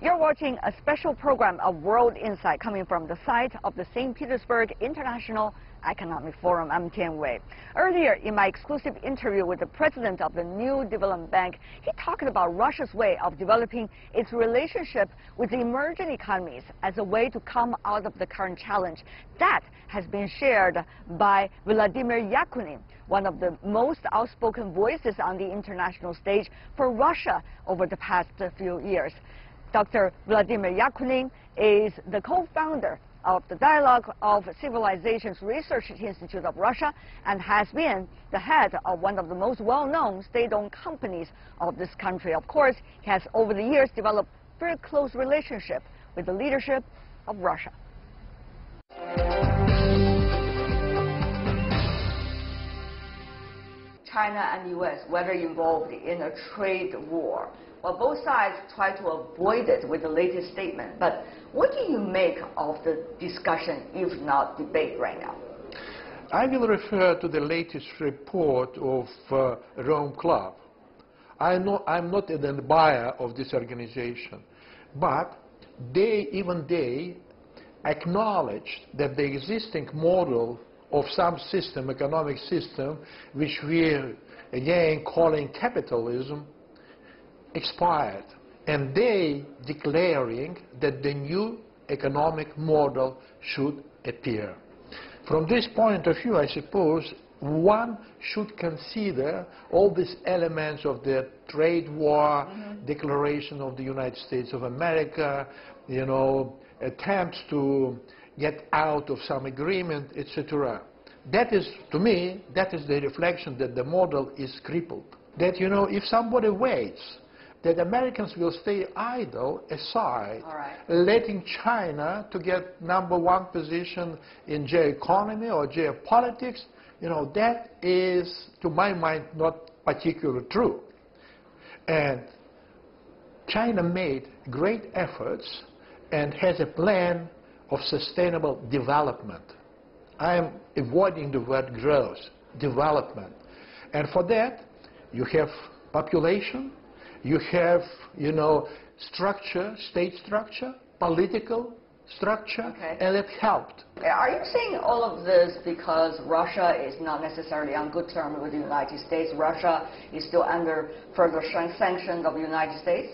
You're watching a special program of World Insight coming from the site of the St. Petersburg International Economic Forum. I'm Tian Wei. Earlier, in my exclusive interview with the president of the New Development Bank, he talked about Russia's way of developing its relationship with the emerging economies as a way to come out of the current challenge. That has been shared by Vladimir Yakunin, one of the most outspoken voices on the international stage for Russia over the past few years. Dr. Vladimir Yakunin is the co-founder of the Dialogue of Civilizations Research Institute of Russia and has been the head of one of the most well-known state-owned companies of this country. Of course, he has over the years developed a very close relationship with the leadership of Russia. China and the U.S., whether involved in a trade war. Well, both sides try to avoid it with the latest statement. But what do you make of the discussion, if not debate, right now? I will refer to the latest report of Rome Club. I'm not an buyer of this organization, but even they acknowledged that the existing model of some system, economic system, which we're again calling capitalism, expired, and they declaring that the new economic model should appear. From this point of view, I suppose one should consider all these elements of the trade war, declaration of the United States of America, attempts to get out of some agreement, etc. That is, to me, that is the reflection that the model is crippled. That, if somebody waits, that Americans will stay idle aside, letting China to get #1 position in geoeconomy or geopolitics, that is, to my mind, not particularly true. And China made great efforts and has a plan of sustainable development. I am avoiding the word growth, development. And for that, you have population, you have, structure, state structure, political structure, and it helped. Are you saying all of this because Russia is not necessarily on good terms with the United States? Russia is still under further sanctions of the United States?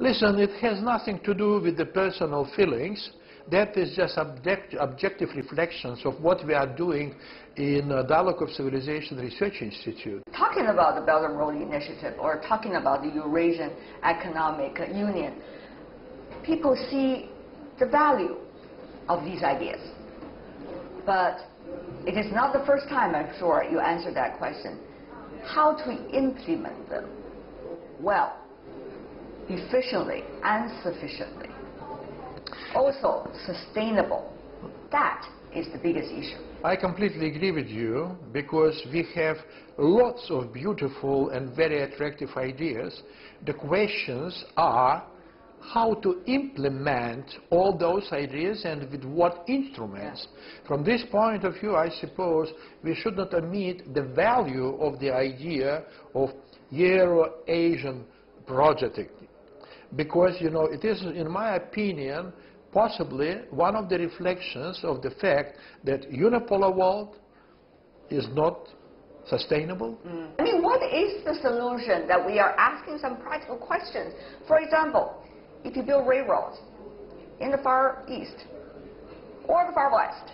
Listen, it has nothing to do with the personal feelings. That is just objective reflections of what we are doing in Dialogue of Civilization Research Institute. Talking about the Belt and Road Initiative or talking about the Eurasian Economic Union, people see the value of these ideas. But it is not the first time, I'm sure, you answered that question. How to implement them well, efficiently, and sufficiently. Also sustainable. That is the biggest issue. I completely agree with you, because we have lots of beautiful and very attractive ideas. The questions are how to implement all those ideas and with what instruments. From this point of view, I suppose we should not omit the value of the idea of Euro-Asian project, because it is, in my opinion, possibly one of the reflections of the fact that unipolar world is not sustainable. I mean, what is the solution that we are asking some practical questions? For example, if you build railroads in the Far East or the Far West,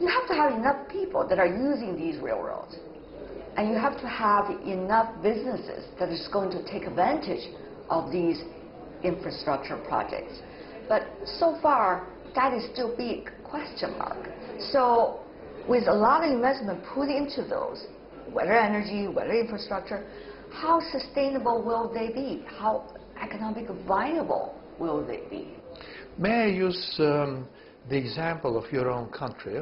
you have to have enough people that are using these railroads. And you have to have enough businesses that is going to take advantage of these infrastructure projects. But so far, that is still a big question mark. So with a lot of investment put into those, whether energy, whether infrastructure, how sustainable will they be? How economically viable will they be? May I use the example of your own country?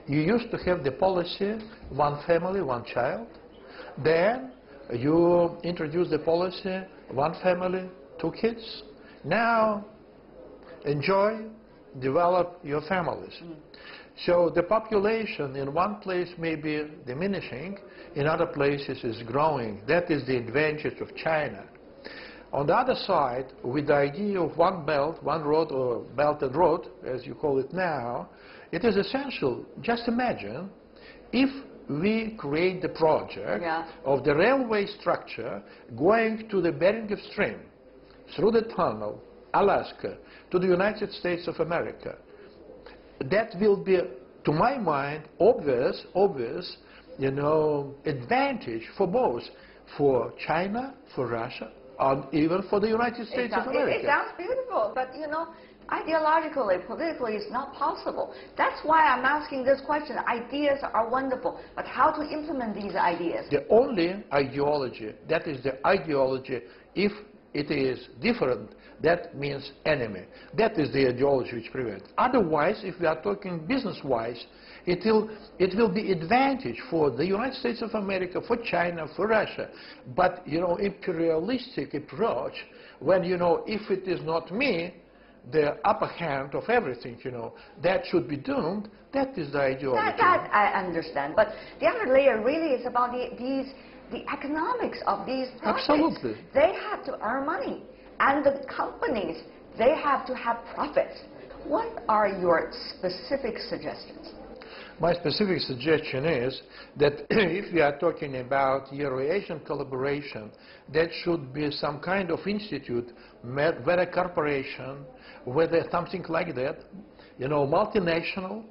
You used to have the policy, one family, one child. Then you introduced the policy, one family, two kids. Now, enjoy, develop your families. So the population in one place may be diminishing, in other places is growing. That is the advantage of China. On the other side, with the idea of one belt, one road, or belt and road, as you call it now, it is essential. Just imagine if we create the project of the railway structure going to the Bering Strait, through the tunnel, Alaska, to the United States of America. That will be, to my mind, obvious, you know, advantage for both, for China, for Russia, and even for the United States of America. It sounds beautiful, but you know, ideologically, politically, it's not possible. That's why I'm asking this question. Ideas are wonderful, but how to implement these ideas? The only ideology, that is the ideology, if it is different, that means enemy. That is the ideology which prevents. Otherwise, if we are talking business-wise, it will be advantage for the United States of America, for China, for Russia. But, you know, imperialistic approach, when, you know, if it is not me, the upper hand of everything, you know, that should be doomed, that is the ideology. That I understand. But the other layer really is about the economics of these projects. Absolutely. They have to earn money. And the companies, they have to have profits. What are your specific suggestions? My specific suggestion is that if we are talking about Euro-Asian collaboration, that should be some kind of institute, whether a corporation, whether something like that, you know, multinational,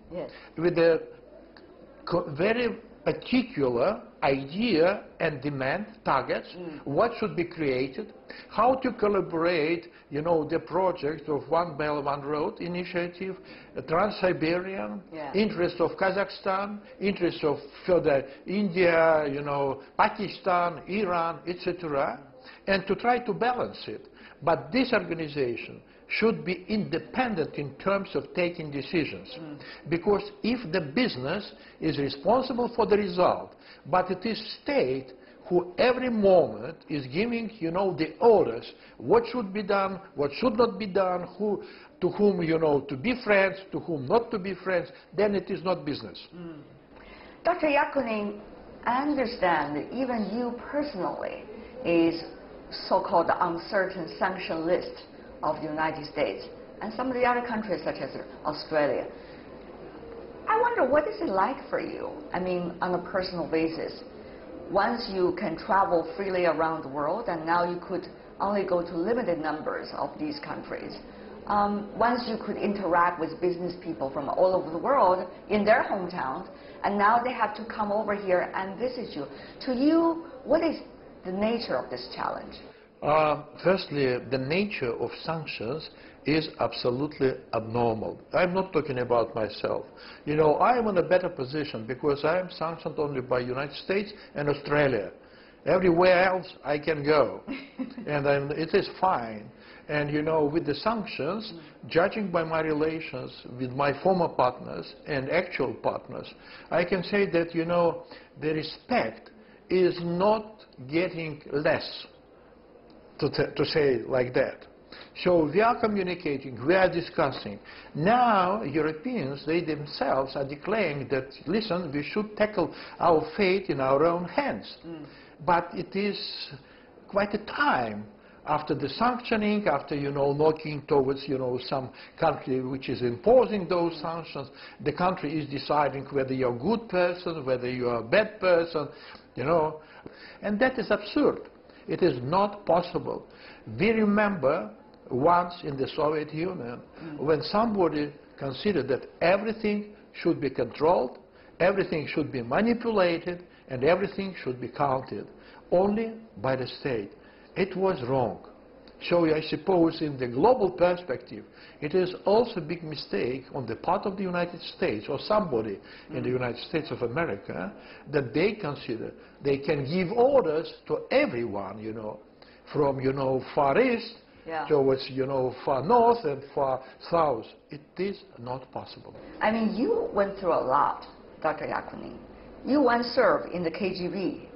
with a very particular idea and demand targets, what should be created, how to collaborate, you know, the project of One Belt, One Road initiative, Trans-Siberian, interest of Kazakhstan, interest of further India, you know, Pakistan, Iran, etc., and to try to balance it. But this organization should be independent in terms of taking decisions. Because if the business is responsible for the result, but it is state who every moment is giving, you know, the orders, what should be done, what should not be done, to whom, you know, to be friends, to whom not to be friends, then it is not business. Dr. Yakunin, I understand that even you personally is so-called uncertain sanction list of the United States and some of the other countries such as Australia. I wonder, what is it like for you? I mean, on a personal basis. Once you can travel freely around the world, and now you could only go to limited numbers of these countries. Once you could interact with business people from all over the world in their hometowns, and now they have to come over here and visit you. To you, what is the nature of this challenge? Firstly, the nature of sanctions is absolutely abnormal. I'm not talking about myself. You know, I am in a better position because I am sanctioned only by United States and Australia. Everywhere else I can go, and it is fine. And you know, with the sanctions, judging by my relations with my former partners and actual partners, I can say that, you know, the respect is not getting less, to say it like that. So we are communicating, we are discussing. Now Europeans, they themselves are declaring that, listen, we should tackle our fate in our own hands. But it is quite a time after the sanctioning, after, you know, knocking towards, you know, some country which is imposing those sanctions. The country is deciding whether you're a good person, whether you're a bad person, you know. And that is absurd. It is not possible. We remember once in the Soviet Union when somebody considered that everything should be controlled, everything should be manipulated, and everything should be counted only by the state. It was wrong. So I suppose in the global perspective, it is also a big mistake on the part of the United States or somebody in the United States of America that they consider they can give orders to everyone, you know, from, you know, far east towards, you know, far north and far south. It is not possible. I mean, you went through a lot, Dr. Yakunin. You once served in the KGB.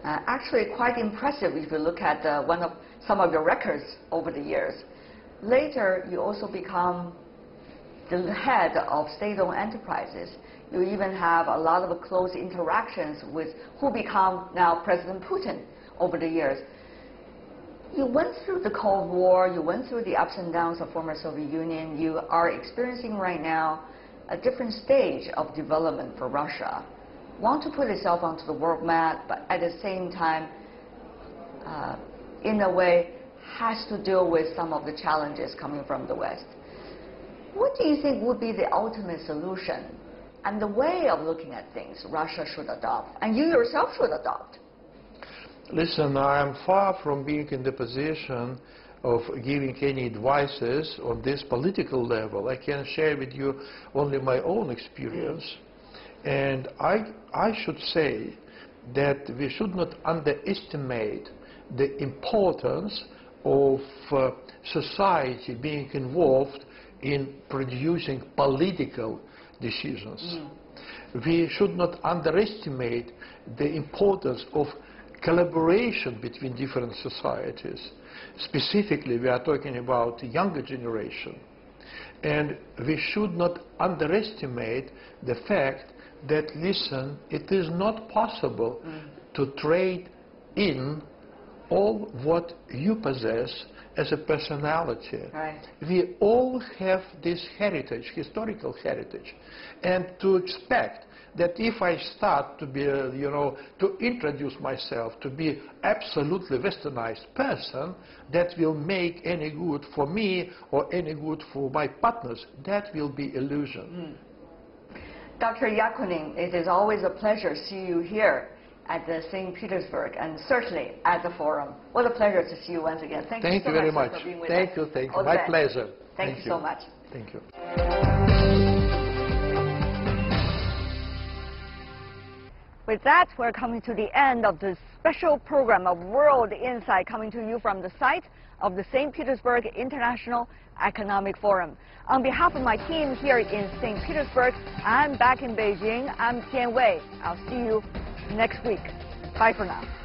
Actually quite impressive if you look at some of your records over the years. Later, you also become the head of state-owned enterprises. You even have a lot of close interactions with who become now President Putin over the years. You went through the Cold War, you went through the ups and downs of former Soviet Union. You are experiencing right now a different stage of development for Russia. Want to put itself onto the world map, but at the same time, in a way, has to deal with some of the challenges coming from the West. What do you think would be the ultimate solution and the way of looking at things Russia should adopt, and you yourself should adopt? Listen, I am far from being in the position of giving any advices on this political level. I can share with you only my own experience. And I should say that we should not underestimate the importance of society being involved in producing political decisions. We should not underestimate the importance of collaboration between different societies. Specifically, we are talking about the younger generation. And we should not underestimate the fact that, listen, it is not possible to trade in all what you possess as a personality. Right. We all have this heritage, historical heritage. And to expect that if I start to be, to introduce myself to be absolutely westernized person, that will make any good for me or any good for my partners, that will be illusion. Dr. Yakunin, it is always a pleasure to see you here at the St. Petersburg and certainly at the forum. What a pleasure to see you once again. Thank you so very much much for being with Thank us. you, thank you. All the My best. pleasure. Thank you so much. Thank you. With that, we're coming to the end of this special program of World Insight, coming to you from the site of the St. Petersburg International Economic Forum. On behalf of my team here in St. Petersburg, I'm back in Beijing. I'm Tian Wei. I'll see you next week. Bye for now.